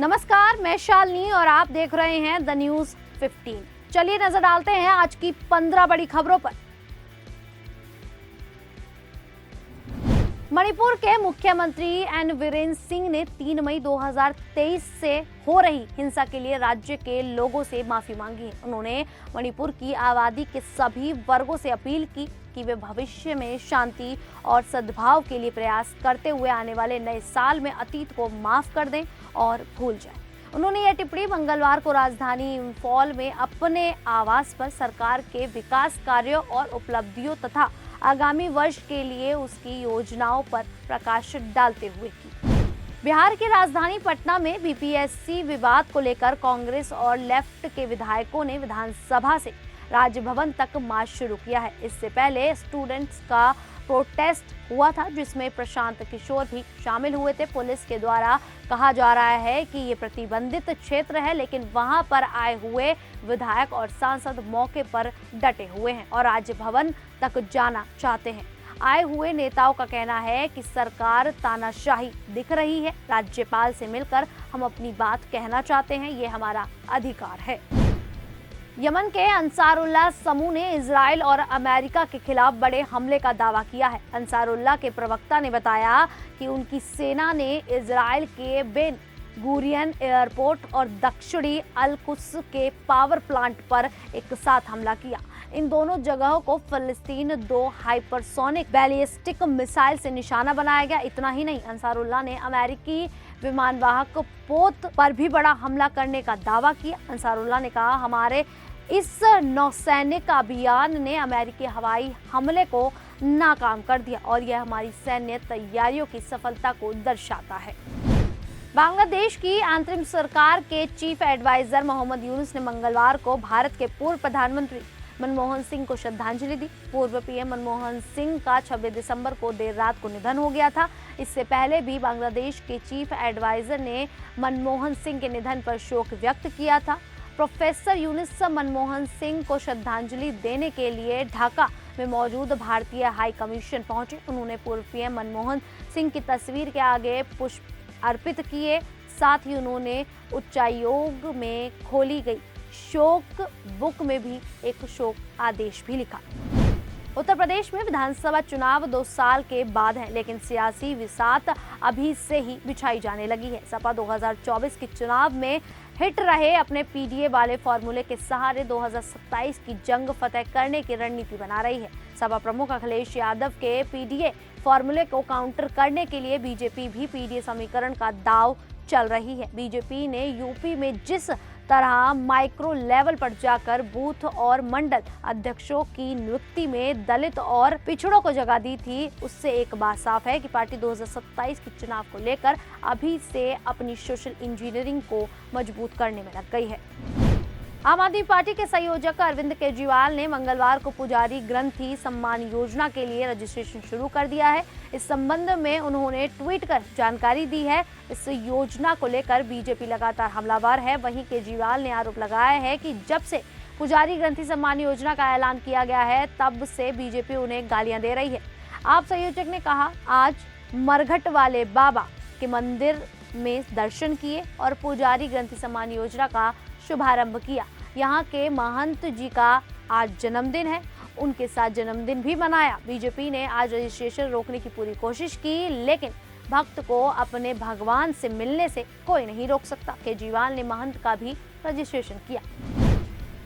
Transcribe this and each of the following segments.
नमस्कार, मैं शालिनी और आप देख रहे हैं द न्यूज 15। चलिए नजर डालते हैं आज की 15 बड़ी खबरों पर। मणिपुर के मुख्यमंत्री एन वीरेंद्र सिंह ने 3 मई 2023 से हो रही हिंसा के लिए राज्य के लोगों से माफी मांगी है। उन्होंने मणिपुर की आबादी के सभी वर्गों से अपील की कि वे भविष्य में शांति और सद्भाव के लिए प्रयास करते हुए आने वाले नए साल में अतीत को माफ कर दें और भूल जाएं। उन्होंने यह टिप्पणी मंगलवार को राजधानी इंफॉल में अपने आवास पर सरकार के विकास कार्यों और उपलब्धियों तथा आगामी वर्ष के लिए उसकी योजनाओं पर प्रकाश डालते हुए की। बिहार की राजधानी पटना में बीपीएससी विवाद को लेकर कांग्रेस और लेफ्ट के विधायकों ने विधानसभा से राजभवन तक मार्च शुरू किया है। इससे पहले स्टूडेंट्स का प्रोटेस्ट हुआ था, जिसमें प्रशांत किशोर भी शामिल हुए थे। पुलिस के द्वारा कहा जा रहा है कि ये प्रतिबंधित क्षेत्र है, लेकिन वहां पर आए हुए विधायक और सांसद मौके पर डटे हुए हैं और राजभवन तक जाना चाहते हैं। आए हुए नेताओं का कहना है कि सरकार तानाशाही दिख रही है। राज्यपाल से मिलकर हम अपनी बात कहना चाहते हैं, ये हमारा अधिकार है। यमन के अंसारुल्लाह समूह ने इजराइल और अमेरिका के खिलाफ बड़े हमले का दावा किया है। अंसारुल्लाह के प्रवक्ता ने बताया कि उनकी सेना ने इजराइल के बेन गुरियन एयरपोर्ट और दक्षिणी अल-कुद्स के पावर प्लांट पर एक साथ हमला किया। इन दोनों जगहों को फिलिस्तीन 2 हाइपरसोनिक बैलिस्टिक मिसाइल से निशाना बनाया गया। इतना ही नहीं, अंसारुल्लाह ने अमेरिकी विमानवाहक पोत पर भी बड़ा हमला करने का दावा किया। अंसारुल्लाह ने कहा, हमारे इस नौसैनिक अभियान ने अमेरिकी हवाई हमले को नाकाम कर दिया और यह हमारी सैन्य तैयारियों की सफलता को दर्शाता है। बांग्लादेश की अंतरिम सरकार के चीफ एडवाइजर मोहम्मद यूनुस ने मंगलवार को भारत के पूर्व प्रधानमंत्री मनमोहन सिंह को श्रद्धांजलि दी। पूर्व पीएम मनमोहन सिंह का 26 दिसंबर को देर रात को निधन हो गया था। इससे पहले भी बांग्लादेश के चीफ एडवाइजर ने मनमोहन सिंह के निधन पर शोक व्यक्त किया था। प्रोफेसर यूनुस मनमोहन सिंह को श्रद्धांजलि देने के लिए ढाका में मौजूद भारतीय हाई कमीशन पहुंचे। उन्होंने पूर्व पीएम मनमोहन सिंह की तस्वीर के आगे पुष्प अर्पित किए। साथ ही उन्होंने उच्चायोग में खोली गई शोक बुक में भी एक शोक आदेश भी लिखा। उत्तर प्रदेश में विधानसभा चुनाव 2 साल के बाद है, लेकिन सियासी विसात अभी से ही बिछाई जाने लगी है। सपा 2024 के चुनाव में हिट रहे अपने पीडीए वाले फॉर्मूले के सहारे 2027 की जंग फतेह करने की रणनीति बना रही है। सपा प्रमुख अखिलेश यादव के पीडीए फॉर्मूले को काउंटर करने के लिए बीजेपी भी पीडीए समीकरण का दांव चल रही है। बीजेपी ने यूपी में जिस तरह माइक्रो लेवल पर जाकर बूथ और मंडल अध्यक्षों की नियुक्ति में दलित और पिछड़ों को जगह दी थी, उससे एक बात साफ है कि पार्टी 2027 के चुनाव को लेकर अभी से अपनी सोशल इंजीनियरिंग को मजबूत करने में लग गई है। आम आदमी पार्टी के संयोजक अरविंद केजरीवाल ने मंगलवार को पुजारी ग्रंथी सम्मान योजना के लिए रजिस्ट्रेशन शुरू कर दिया है। इस संबंध में उन्होंने ट्वीट कर जानकारी दी है। इस योजना को लेकर बीजेपी लगातार हमलावर है। वहीं केजरीवाल ने आरोप लगाया है कि जब से पुजारी ग्रंथी सम्मान योजना का ऐलान किया गया है, तब से बीजेपी उन्हें गालियां दे रही है। आप संयोजक ने कहा, आज मरघट वाले बाबा के मंदिर में दर्शन किए और पुजारी ग्रंथी सम्मान योजना का शुभारंभ किया। यहाँ के महंत जी का आज जन्मदिन है, उनके साथ जन्मदिन भी मनाया। बीजेपी ने आज रजिस्ट्रेशन रोकने की पूरी कोशिश की, लेकिन भक्त को अपने भगवान से मिलने से कोई नहीं रोक सकता। केजरीवाल ने महंत का भी रजिस्ट्रेशन किया।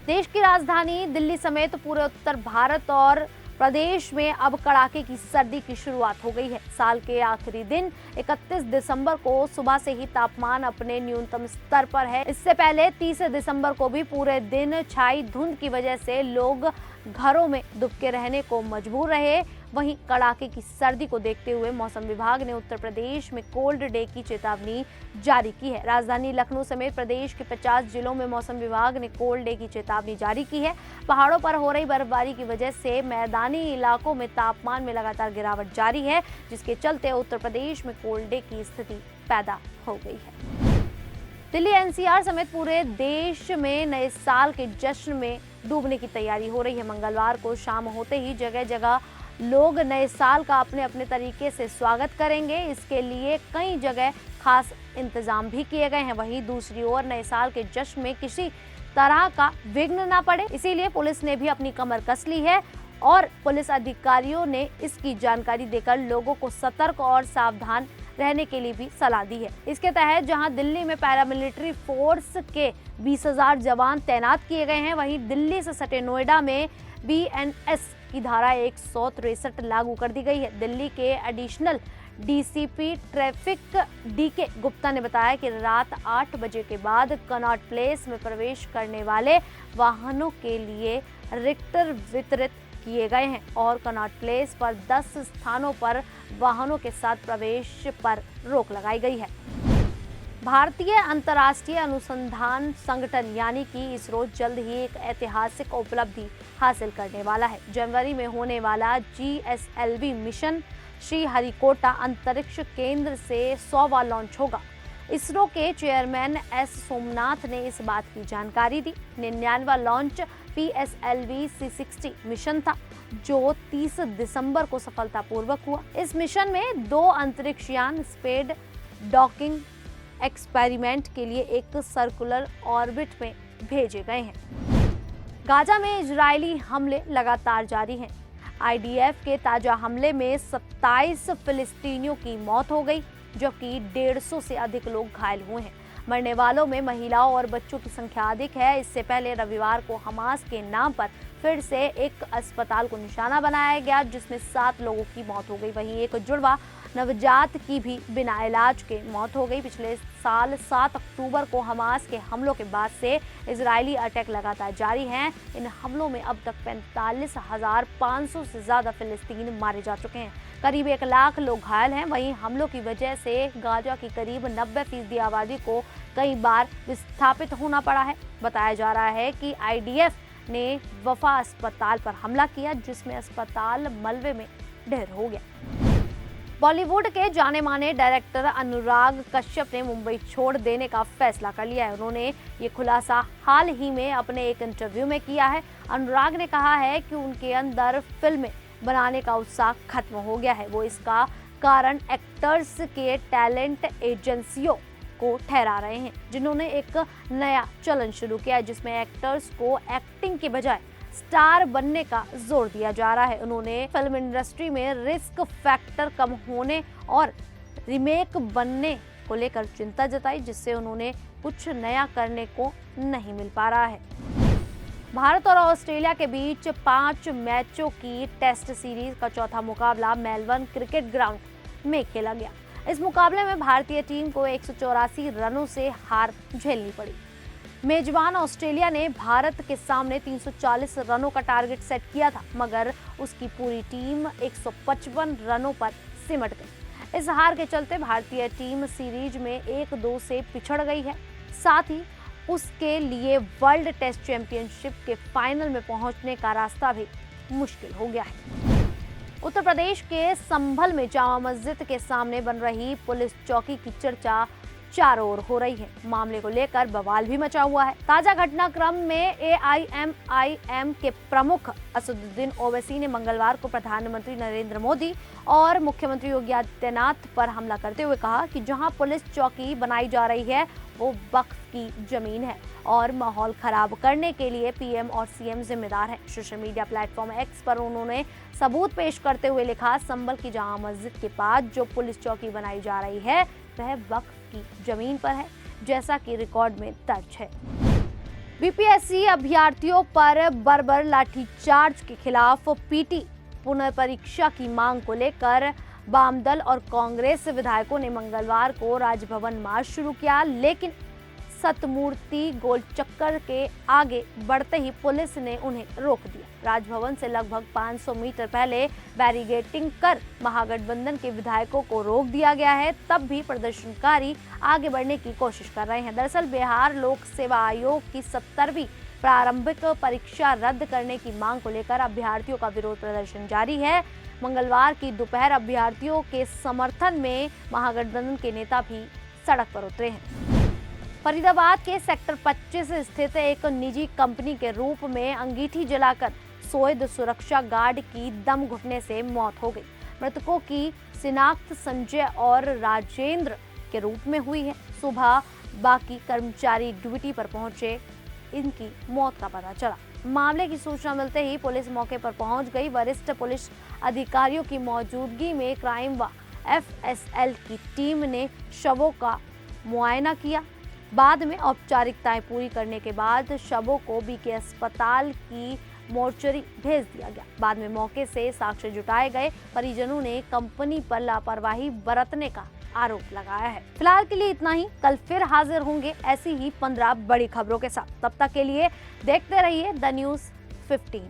देश की राजधानी दिल्ली समेत पूरे उत्तर भारत और प्रदेश में अब कड़ाके की सर्दी की शुरुआत हो गई है। साल के आखिरी दिन 31 दिसंबर को सुबह से ही तापमान अपने न्यूनतम स्तर पर है। इससे पहले 30 दिसंबर को भी पूरे दिन छाई धुंध की वजह से लोग घरों में दुबके रहने को मजबूर रहे। वहीं कड़ाके की सर्दी को देखते हुए मौसम विभाग ने उत्तर प्रदेश में कोल्ड डे की चेतावनी जारी की है। राजधानी लखनऊ समेत प्रदेश के 50 जिलों में मौसम विभाग ने कोल्ड डे की चेतावनी जारी की है। पहाड़ों पर हो रही बर्फबारी की वजह से मैदानी इलाकों में तापमान में लगातार गिरावट जारी है, जिसके चलते उत्तर प्रदेश में कोल्ड डे की स्थिति पैदा हो गई है। दिल्ली एनसीआर समेत पूरे देश में नए साल के जश्न में डूबने की तैयारी हो रही है। मंगलवार को शाम होते ही जगह जगह लोग नए साल का अपने अपने तरीके से स्वागत करेंगे। इसके लिए कई जगह खास इंतजाम भी किए गए हैं। वहीं दूसरी ओर नए साल के जश्न में किसी तरह का विघ्न ना पड़े, इसीलिए पुलिस ने भी अपनी कमर कस ली है और पुलिस अधिकारियों ने इसकी जानकारी देकर लोगों को सतर्क और सावधान रहने के लिए भी सलाह दी है। इसके तहत जहां दिल्ली में पैरामिलिट्री फोर्स के 20,000 जवान तैनात किए गए हैं, वहीं दिल्ली से सटे नोएडा में BNS की धारा 163 लागू कर दी गई है। दिल्ली के additional DCP traffic DK Gupta ने बताया कि रात 8 बजे के बाद कनॉट प्लेस में प्रवेश करने वाले वाहनों के लिए रिक्टर वितरित किए गए हैं और कनॉट प्लेस पर 10 स्थानों पर वाहनों के साथ प्रवेश पर रोक लगाई गई है। भारतीय अंतर्राष्ट्रीय अनुसंधान संगठन यानी कि इसरो जल्द ही एक ऐतिहासिक उपलब्धि हासिल करने वाला है। जनवरी में होने वाला GSLV मिशन श्रीहरिकोटा अंतरिक्ष केंद्र से 100वां लॉन्च होगा। इसरो के चेयरमैन S सोमनाथ ने इस बात की जानकारी दी। 99वां लॉन्च PSLV C60 मिशन था जो 30 दिसंबर को सफलतापूर्वक हुआ। इस मिशन में 2 अंतरिक्ष यान स्पेड डॉकिंग एक्सपेरिमेंट के लिए एक सर्कुलर ऑर्बिट में भेजे गए हैं। गाजा में इजरायली हमले लगातार जारी हैं। IDF के ताजा हमले में 27 फिलिस्तीनियों की मौत हो गई, जबकि 150 से अधिक लोग घायल हुए हैं। मरने वालों में महिलाओं और बच्चों की संख्या अधिक है। इससे पहले रविवार को हमास के नाम पर फिर से एक अस्पताल को निशाना बनाया गया, जिसमें 7 लोगों की मौत हो गई। वहीं एक जुड़वा नवजात की भी बिना इलाज के मौत हो गई। पिछले साल 7 अक्टूबर को हमास के हमलों के बाद से इजरायली अटैक लगातार जारी हैं। इन हमलों में अब तक 45,500 से ज्यादा फिलिस्तीनी मारे जा चुके हैं। करीब 1 लाख लोग घायल हैं। वहीं हमलों की वजह से गाजा की करीब 90% आबादी को कई बार विस्थापित होना पड़ा है। बताया जा रहा है कि IDF ने वफा अस्पताल पर हमला किया, जिसमें अस्पताल मलबे में ढेर हो गया। बॉलीवुड के जाने माने डायरेक्टर अनुराग कश्यप ने मुंबई छोड़ देने का फैसला कर लिया है। उन्होंने ये खुलासा हाल ही में अपने एक इंटरव्यू में किया है। अनुराग ने कहा है कि उनके अंदर फिल्में बनाने का उत्साह खत्म हो गया है। वो इसका कारण एक्टर्स के टैलेंट एजेंसियों को ठहरा रहे हैं, जिन्होंने एक नया चलन शुरू किया है, जिसमें एक्टर्स को एक्टिंग के बजाय स्टार बनने का जोर दिया जा रहा है। उन्होंने फिल्म इंडस्ट्री में रिस्क फैक्टर कम होने और रीमेक बनने को लेकर चिंता जताई, जिससे उन्होंने कुछ नया करने को नहीं मिल पा रहा है। भारत और ऑस्ट्रेलिया के बीच 5 मैचों की टेस्ट सीरीज का चौथा मुकाबला मेलबर्न क्रिकेट ग्राउंड में खेला गया। इस मुकाबले में भारतीय टीम को 184 रनों से हार झेलनी पड़ी। मेजबान ऑस्ट्रेलिया ने भारत के सामने 340 रनों का टारगेट सेट किया था, मगर उसकी पूरी टीम 155 रनों पर सिमट गई। इस हार के चलते भारतीय टीम सीरीज में 1-2 से पिछड़ गई है। साथ ही उसके लिए वर्ल्ड टेस्ट चैंपियनशिप के फाइनल में पहुंचने का रास्ता भी मुश्किल हो गया है। उत्तर प्रदेश के संभल में जामा मस्जिद के सामने बन रही पुलिस चौकी की चर्चा चारों ओर हो रही है। मामले को लेकर बवाल भी मचा हुआ है। ताजा घटनाक्रम में AIMIM के प्रमुख असदुद्दीन ओवैसी ने मंगलवार को प्रधानमंत्री नरेंद्र मोदी और मुख्यमंत्री योगी आदित्यनाथ पर हमला करते हुए कहा कि जहां पुलिस चौकी बनाई जा रही है वो वक्फ की जमीन है और माहौल खराब करने के लिए PM और CM जिम्मेदार हैं। सोशल मीडिया प्लेटफॉर्म X पर उन्होंने सबूत पेश करते हुए लिखा, संभल की जामा मस्जिद के पास जो पुलिस चौकी बनाई जा रही है वह वक्फ की जमीन पर है, जैसा कि रिकॉर्ड में दर्ज है। BPSC अभ्यर्थियों पर बर्बर लाठीचार्ज के खिलाफ PT पुनर्परीक्षा की मांग को लेकर वामदल और कांग्रेस विधायकों ने मंगलवार को राजभवन मार्च शुरू किया, लेकिन सतमूर्ति गोलचक्कर के आगे बढ़ते ही पुलिस ने उन्हें रोक दिया। राजभवन से लगभग 500 मीटर पहले बैरिकेडिंग कर महागठबंधन के विधायकों को रोक दिया गया है। तब भी प्रदर्शनकारी आगे बढ़ने की कोशिश कर रहे हैं। दरअसल बिहार लोक सेवा आयोग की 70वीं प्रारंभिक परीक्षा रद्द करने की मांग को लेकर अभ्यर्थियों का विरोध प्रदर्शन जारी है। मंगलवार की दोपहर अभ्यर्थियों के समर्थन में महागठबंधन के नेता भी सड़क पर उतरे हैं। फरीदाबाद के सेक्टर 25 स्थित एक निजी कंपनी के रूप में अंगीठी जलाकर सोएद सुरक्षा गार्ड की दम घुटने से मौत हो गई। मृतकों की शिनाख्त संजय और राजेंद्र के रूप में हुई है। सुबह बाकी कर्मचारी ड्यूटी पर पहुंचे, इनकी मौत का पता चला। मामले की सूचना मिलते ही पुलिस मौके पर पहुंच गई। वरिष्ठ पुलिस अधिकारियों की मौजूदगी में क्राइम व एफएसएल की टीम ने शवों का मुआयना किया। बाद में औपचारिकताएं पूरी करने के बाद शवों को बीके अस्पताल की मोर्चरी भेज दिया गया। बाद में मौके से साक्ष्य जुटाए गए। परिजनों ने कंपनी पर लापरवाही बरतने का आरोप लगाया है। फिलहाल के लिए इतना ही। कल फिर हाजिर होंगे ऐसी ही 15 बड़ी खबरों के साथ। तब तक के लिए देखते रहिए द न्यूज़ 15।